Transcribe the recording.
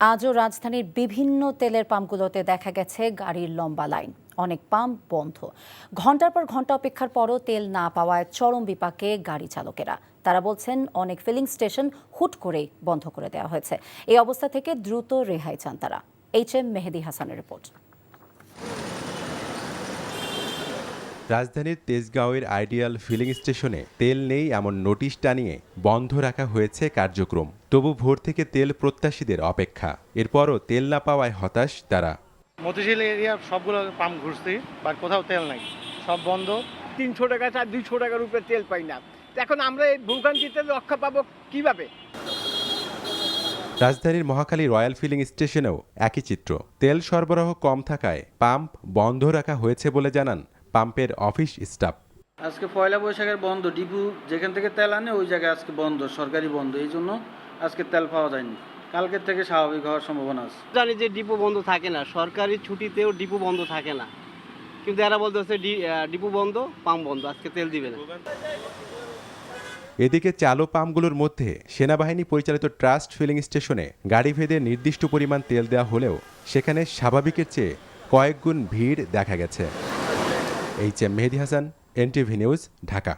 আজও রাজধানীর বিভিন্ন তেলের পাম্পগুলোতে দেখা গেছে গাড়ির লম্বা লাইন। অনেক পাম্প বন্ধ। ঘন্টার পর ঘন্টা অপেক্ষার পরও তেল না পাওয়ায় চরম বিপাকে গাড়ি চালকেরা। তারা বলছেন অনেক ফিলিং স্টেশন হুট করেই বন্ধ করে দেওয়া হয়েছে। এই অবস্থা থেকে দ্রুত রেহাই চান তারা। HM মেহেদী হাসানের রিপোর্ট। রাজধানীর তেজগাঁওয়ের আইডিয়াল ফিলিং স্টেশনে তেল নেই এমন নোটিশ টানিয়ে বন্ধ রাখা হয়েছে কার্যক্রম। তবু ভোর থেকে তেল প্রত্যাশীদের অপেক্ষা। এরপরও তেল না পাওয়ায় হতাশ তারা। মতিঝিল এরিয়ার সবগুলো পাম্প ঘুরছি, বাট কোথাও তেল নাই, সব বন্ধ। 300 টাকা আর 200 টাকার উপরে তেল পাই না। এখন আমরা এই ভোগান্তিতে রক্ষা পাবো কিভাবে? রাজধানীর মহাখালী রয়্যাল ফিলিং স্টেশনেও একই চিত্র। তেল সরবরাহ কম থাকায় পাম্প বন্ধ রাখা হয়েছে বলে জানান পাম্পের অফিস স্টাফ। আজকে পয়লা বৈশাখের বন্ধ, ডিপু যেখান থেকে তেল আনে ওই জায়গায় আজকে বন্ধ, সরকারি বন্ধ, এই জন্য আজকে তেল পাওয়া যায়নি। কালকের থেকে স্বাভাবিক হওয়ার সম্ভাবনা আছে। জানি যে ডিপো বন্ধ থাকে না, সরকারি ছুটিতেও ডিপো বন্ধ থাকে না, কিন্তু এরা বলতেছে ডিপো বন্ধ, পাম্প বন্ধ, আজকে তেল দিবে না। এদিকে চালু পাম্পগুলোর মধ্যে সেনাবাহিনী পরিচালিত ট্রাস্ট ফিলিং স্টেশনে গাড়ি ভেদে নির্দিষ্ট পরিমাণ তেল দেওয়া হলেও সেখানে স্বাভাবিকের চেয়ে কয়েক গুণ ভিড় দেখা গেছে। HM মেহেদী হাসান, NTV নিউজ, ঢাকা।